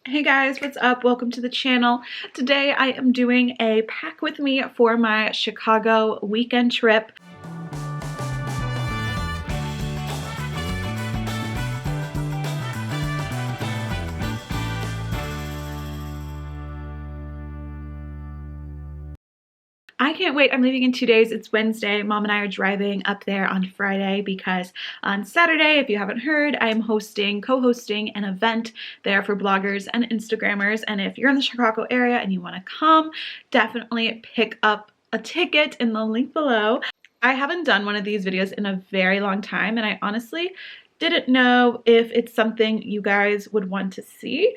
Hey guys, what's up? Welcome to the channel. Today I am doing a pack with me for my Chicago weekend trip. I can't wait. I'm leaving in 2 days. It's Wednesday. Mom and I are driving up there on Friday because on Saturday, if you haven't heard, I'm co-hosting an event there for bloggers and Instagrammers. And if you're in the Chicago area and you want to come, definitely pick up a ticket in the link below. I haven't done one of these videos in a very long time, and I honestly didn't know if it's something you guys would want to see.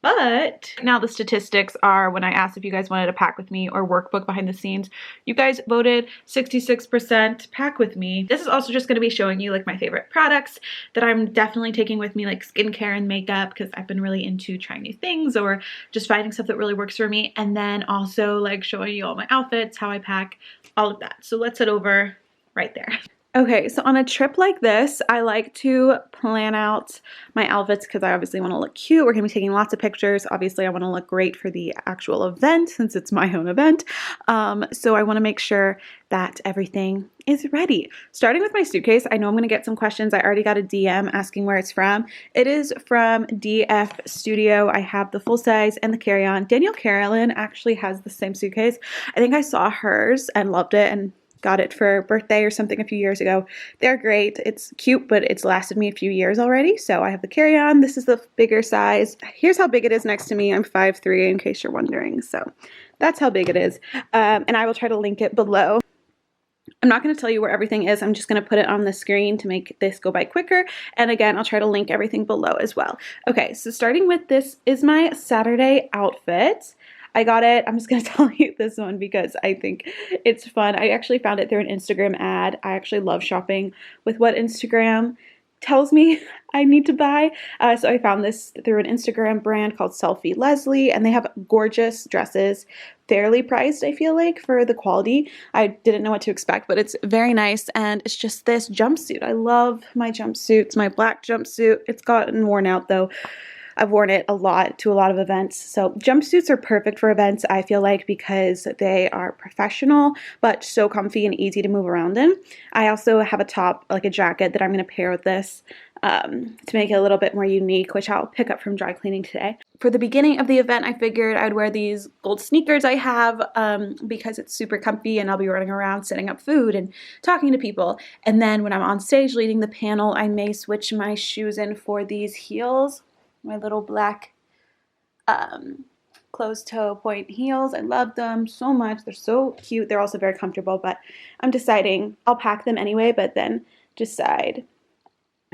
But now the statistics are, when I asked if you guys wanted a pack with me or workbook behind the scenes, you guys voted 66% pack with me. This is also just going to be showing you like my favorite products that I'm definitely taking with me, like skincare and makeup, because I've been really into trying new things or just finding stuff that really works for me. And then also like showing you all my outfits, how I pack, all of that. So let's head over right there. Okay, so on a trip like this, I like to plan out my outfits because I obviously want to look cute. We're going to be taking lots of pictures. Obviously, I want to look great for the actual event since it's my own event. So I want to make sure that everything is ready. Starting with my suitcase, I know I'm going to get some questions. I already got a DM asking where it's from. It is from DF Studio. I have the full size and the carry-on. Danielle Carolyn actually has the same suitcase. I think I saw hers and loved it and got it for birthday or something a few years ago. They're great. It's cute, but it's lasted me a few years already. So I have the carry-on. This is the bigger size. Here's how big it is next to me. I'm 5'3", in case you're wondering. So that's how big it is. And I will try to link it below. I'm not going to tell you where everything is. I'm just going to put it on the screen to make this go by quicker. And again, I'll try to link everything below as well. Okay, so starting with this is my Saturday outfit. I got it. I'm just going to tell you this one because I think it's fun. I actually found it through an Instagram ad. I actually love shopping with what Instagram tells me I need to buy. So I found this through an Instagram brand called Selfie Leslie, and they have gorgeous dresses, fairly priced, I feel like, for the quality. I didn't know what to expect, but it's very nice, and it's just this jumpsuit. I love my jumpsuits, my black jumpsuit. It's gotten worn out though. I've worn it a lot to a lot of events. So jumpsuits are perfect for events, I feel like, because they are professional, but so comfy and easy to move around in. I also have a top, like a jacket, that I'm going to pair with this to make it a little bit more unique, which I'll pick up from dry cleaning today. For the beginning of the event, I figured I'd wear these gold sneakers I have because it's super comfy and I'll be running around setting up food and talking to people. And then when I'm on stage leading the panel, I may switch my shoes in for these heels. My little black closed toe point heels. I love them so much. They're so cute. They're also very comfortable, but I'm deciding I'll pack them anyway, but then decide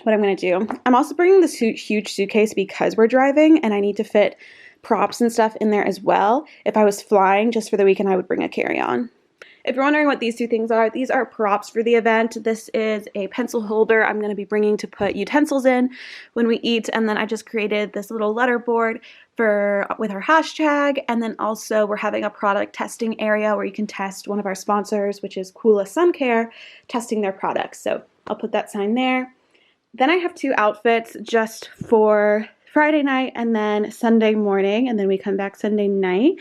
what I'm going to do. I'm also bringing this huge suitcase because we're driving and I need to fit props and stuff in there as well. If I was flying just for the weekend, I would bring a carry-on. If you're wondering what these two things are, these are props for the event. This is a pencil holder I'm going to be bringing to put utensils in when we eat, and then I just created this little letterboard with our hashtag, and then also we're having a product testing area where you can test one of our sponsors, which is Kula Sun Care, testing their products. So I'll put that sign there. Then I have two outfits just for Friday night and then Sunday morning, and then we come back Sunday night.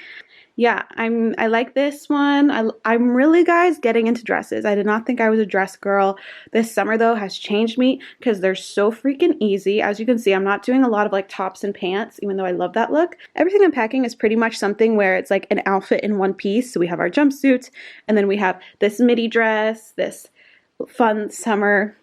Yeah, I like this one. I'm really, guys, getting into dresses. I did not think I was a dress girl. This summer, though, has changed me because they're so freaking easy. As you can see, I'm not doing a lot of like tops and pants, even though I love that look. Everything I'm packing is pretty much something where it's like an outfit in one piece. So we have our jumpsuits, and then we have this midi dress, this fun summer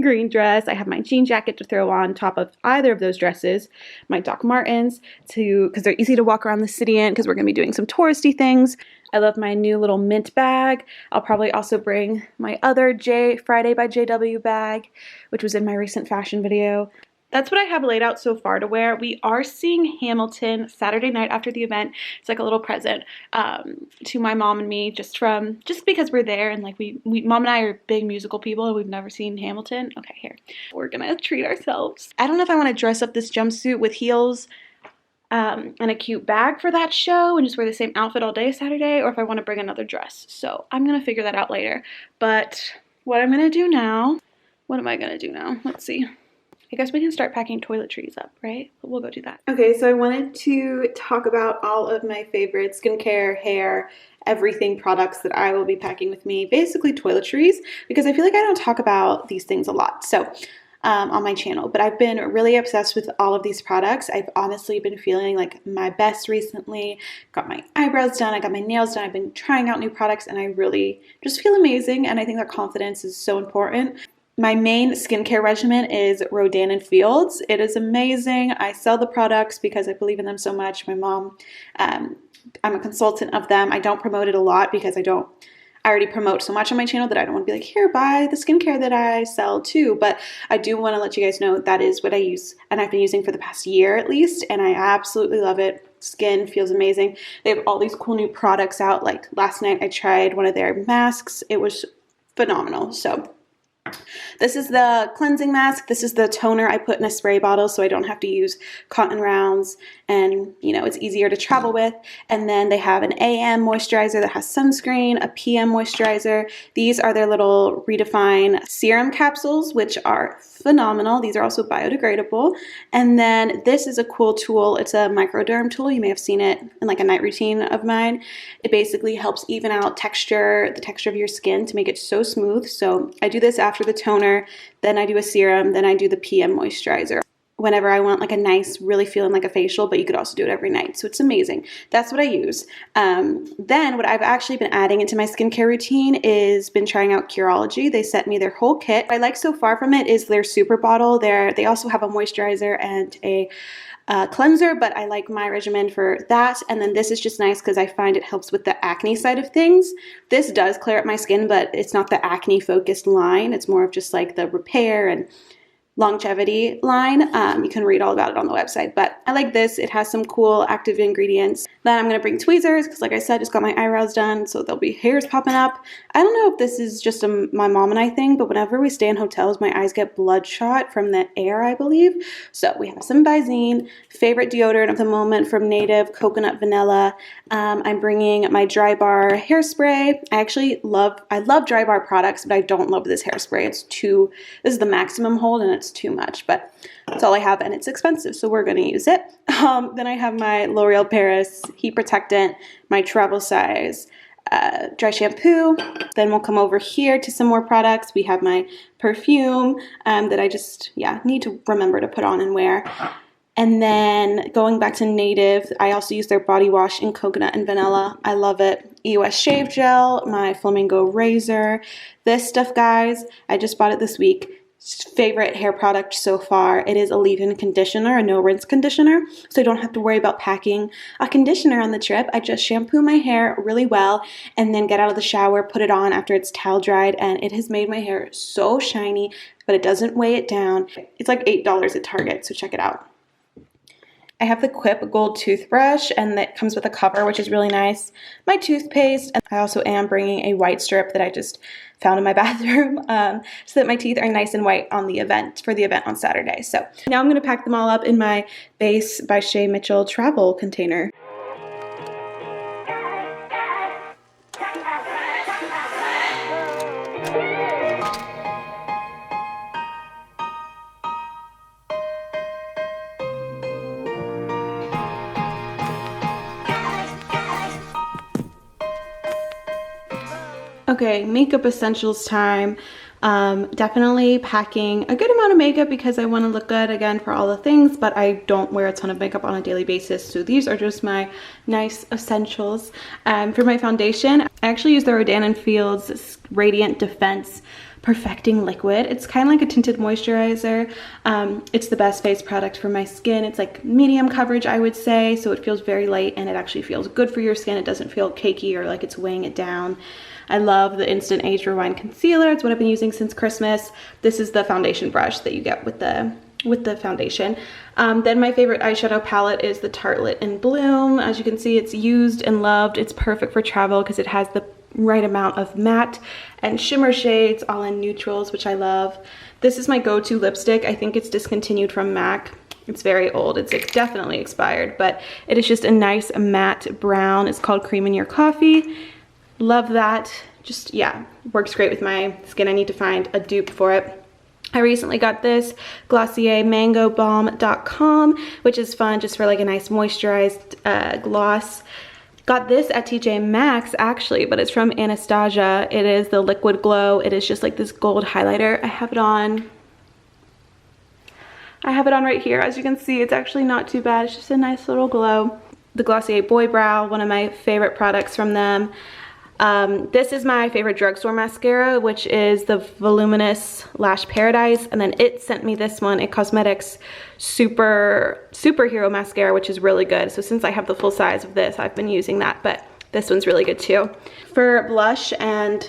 green dress. I have my jean jacket to throw on top of either of those dresses, my Doc Martens, because they're easy to walk around the city in because we're going to be doing some touristy things. I love my new little mint bag. I'll probably also bring my other Friday by JW bag, which was in my recent fashion video. That's what I have laid out so far to wear. We are seeing Hamilton Saturday night after the event. It's like a little present to my mom and me, just because we're there, and like mom and I are big musical people and we've never seen Hamilton. Okay, here. We're gonna treat ourselves. I don't know if I want to dress up this jumpsuit with heels and a cute bag for that show and just wear the same outfit all day Saturday, or if I want to bring another dress. So I'm gonna figure that out later. But what am I gonna do now? Let's see. I guess we can start packing toiletries up, right? But we'll go do that. Okay, so I wanted to talk about all of my favorite skincare, hair, everything products that I will be packing with me, basically toiletries, because I feel like I don't talk about these things a lot. So on my channel, but I've been really obsessed with all of these products. I've honestly been feeling like my best recently. Got my eyebrows done, I got my nails done, I've been trying out new products, and I really just feel amazing, and I think that confidence is so important. My main skincare regimen is Rodan & Fields. It is amazing. I sell the products because I believe in them so much. My mom, I'm a consultant of them. I don't promote it a lot because I already promote so much on my channel that I don't want to be like, here, buy the skincare that I sell too. But I do want to let you guys know that is what I use, and I've been using for the past year at least, and I absolutely love it. Skin feels amazing. They have all these cool new products out. Like last night I tried one of their masks. It was phenomenal. So this is the cleansing mask. This is the toner I put in a spray bottle so I don't have to use cotton rounds, and it's easier to travel with. And then they have an AM moisturizer that has sunscreen, a PM moisturizer. These are their little Redefine serum capsules, which are phenomenal. These are also biodegradable. And then this is a cool tool. It's a microderm tool. You may have seen it in like a night routine of mine. It basically helps even out the texture of your skin to make it so smooth. So I do this after the toner, then I do a serum, then I do the PM moisturizer whenever I want like a nice, really feeling like a facial, but you could also do it every night. So it's amazing. That's what I use. Then what I've actually been adding into my skincare routine is been trying out Curology. They sent me their whole kit. What I like so far from it is their super bottle. They also have a moisturizer and a cleanser, but I like my regimen for that. And then this is just nice because I find it helps with the acne side of things. This does clear up my skin, but it's not the acne focused line. It's more of just like the repair and longevity line. You can read all about it on the website, but I like this. It has some cool active ingredients. Then I'm going to bring tweezers because like I said, just got my eyebrows done, so there'll be hairs popping up. I don't know if this is just my mom and I thing, but whenever we stay in hotels, my eyes get bloodshot from the air, I believe. So we have some Visine, favorite deodorant of the moment from Native, coconut vanilla. I'm bringing my Dry Bar hairspray. I love Dry Bar products, but I don't love this hairspray. This is the maximum hold and it's too much, but that's all I have and it's expensive, so we're going to use it. Then I have my L'Oreal Paris heat protectant, my travel size dry shampoo. Then we'll come over here to some more products. We have my perfume that I just need to remember to put on and wear. And then going back to Native, I also use their body wash in coconut and vanilla. I love it. EOS shave gel, my flamingo razor. This stuff, guys, I just bought it this week. Favorite hair product so far. It is a leave-in conditioner, a no rinse conditioner, so I don't have to worry about packing a conditioner on the trip. I just shampoo my hair really well and then get out of the shower, put it on after it's towel dried, and it has made my hair so shiny, but it doesn't weigh it down. It's like $8 at Target, so check it out. I have the Quip Gold toothbrush, and that comes with a cover, which is really nice. My toothpaste, and I also am bringing a white strip that I just found in my bathroom so that my teeth are nice and white for the event on Saturday. So now I'm going to pack them all up in my Base by Shay Mitchell travel container. Okay, makeup essentials time. Definitely packing a good amount of makeup because I want to look good again for all the things, but I don't wear a ton of makeup on a daily basis, so these are just my nice essentials. For my foundation, I actually use the Rodan & Fields Radiant Defense Perfecting Liquid. It's kind of like a tinted moisturizer. It's the best face product for my skin. It's like medium coverage, I would say, so it feels very light and it actually feels good for your skin. It doesn't feel cakey or like it's weighing it down. I love the Instant Age Rewind Concealer. It's what I've been using since Christmas. This is the foundation brush that you get with the foundation. Then my favorite eyeshadow palette is the Tartelette in Bloom. As you can see, it's used and loved. It's perfect for travel because it has the right amount of matte and shimmer shades, all in neutrals, which I love. This is my go-to lipstick. I think it's discontinued from MAC. It's very old. It's definitely expired, but it is just a nice matte brown. It's called Cream in Your Coffee. Love that. Just, yeah, works great with my skin. I need to find a dupe for it. I recently got this Glossier MangoBalm.com, which is fun just for like a nice moisturized gloss. Got this at TJ Maxx actually, but it's from Anastasia. It is the Liquid Glow. It is just like this gold highlighter. I have it on right here. As you can see, it's actually not too bad. It's just a nice little glow. The Glossier Boy Brow, one of my favorite products from them. This is my favorite drugstore mascara, which is the Voluminous Lash Paradise, and then it sent me this one, It Cosmetics Superhero Mascara, which is really good. So since I have the full size of this, I've been using that, but this one's really good too. For blush, and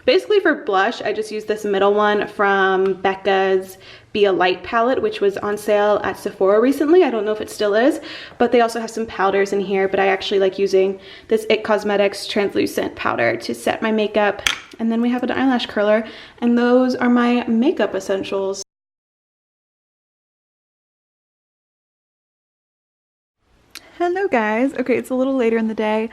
basically for blush, I just use this middle one from Becca's Be a Light palette, which was on sale at Sephora recently. I don't know if it still is, but they also have some powders in here, but I actually like using this It Cosmetics translucent powder to set my makeup. And then we have an eyelash curler, and those are my makeup essentials. Hello guys. Okay, it's a little later in the day.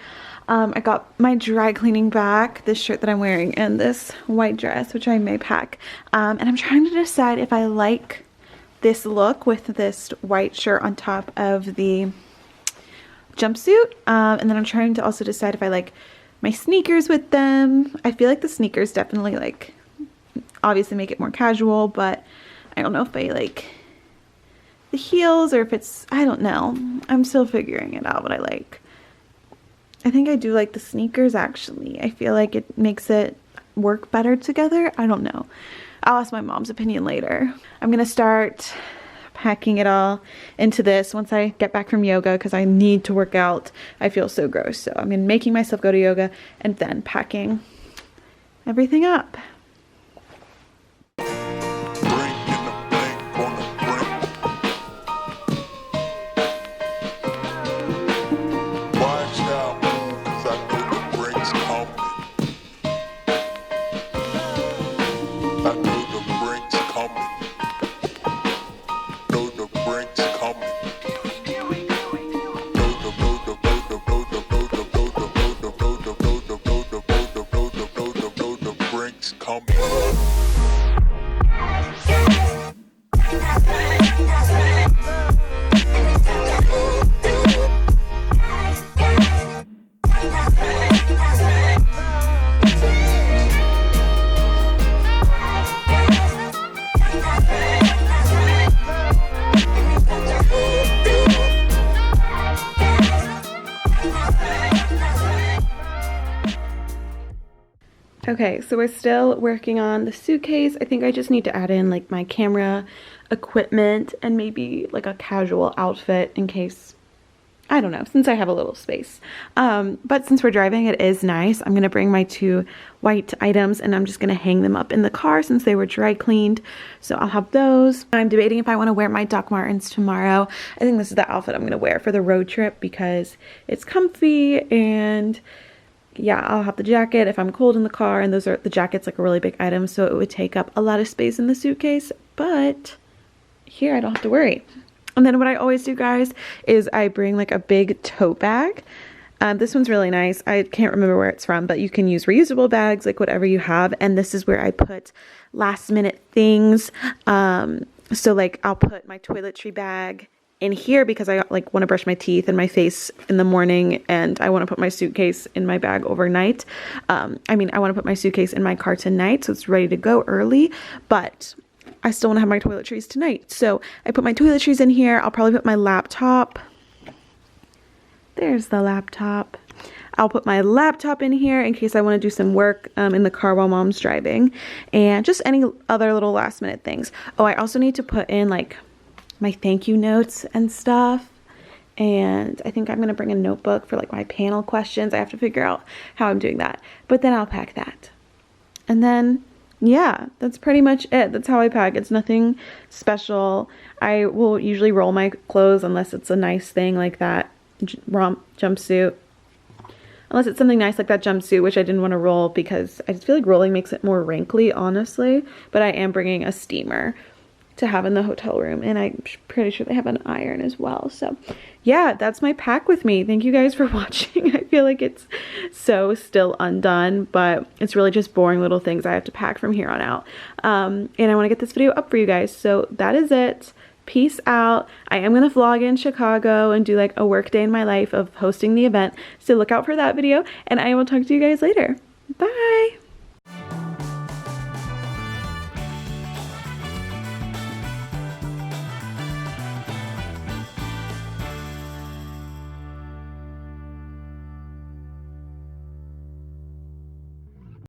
I got my dry cleaning back, this shirt that I'm wearing, and this white dress, which I may pack. And I'm trying to decide if I like this look with this white shirt on top of the jumpsuit. And then I'm trying to also decide if I like my sneakers with them. I feel like the sneakers definitely like obviously make it more casual, but I don't know if I like the heels or if it's, I don't know. I'm still figuring it out what I like. I think I do like the sneakers actually. I feel like it makes it work better together. I don't know. I'll ask my mom's opinion later. I'm gonna start packing it all into this once I get back from yoga because I need to work out. I feel so gross. So I'm making myself go to yoga and then packing everything up. Okay, so we're still working on the suitcase. I think I just need to add in like my camera equipment and maybe like a casual outfit in case, I don't know, since I have a little space. But since we're driving, it is nice. I'm gonna bring my 2 white items and I'm just gonna hang them up in the car since they were dry cleaned. So I'll have those. I'm debating if I wanna wear my Doc Martens tomorrow. I think this is the outfit I'm gonna wear for the road trip because it's comfy, and yeah, I'll have the jacket if I'm cold in the car, and the jacket's like a really big item, so it would take up a lot of space in the suitcase, but here I don't have to worry. And then what I always do, guys, is I bring like a big tote bag. This one's really nice. I can't remember where it's from, but you can use reusable bags, like whatever you have, and this is where I put last minute things. So like I'll put my toiletry bag in here because I like want to brush my teeth and my face in the morning, and I want to put my suitcase in my bag overnight. I want to put my suitcase in my car tonight so it's ready to go early, but I still want to have my toiletries tonight. So I put my toiletries in here. I'll probably put my laptop. There's the laptop. I'll put my laptop in here in case I want to do some work in the car while mom's driving, and just any other little last minute things. Oh, I also need to put in like my thank you notes and stuff, and I think I'm gonna bring a notebook for like my panel questions. I have to figure out how I'm doing that, but then I'll pack that. And then yeah, that's pretty much it. That's how I pack. It's nothing special. I will usually roll my clothes unless it's a nice thing like that jumpsuit. Unless it's something nice like that jumpsuit, which I didn't want to roll because I just feel like rolling makes it more wrinkly, honestly. But I am bringing a steamer to have in the hotel room, and I'm pretty sure they have an iron as well. So yeah, that's my pack with me. Thank you guys for watching. I feel feel like it's so still undone, but it's really just boring little things I have to pack from here on out. And I want to get this video up for you guys. So that is it. Peace out. I am going to vlog in Chicago and do like a work day in my life of hosting the event. So look out for that video, and I will talk to you guys later. Bye.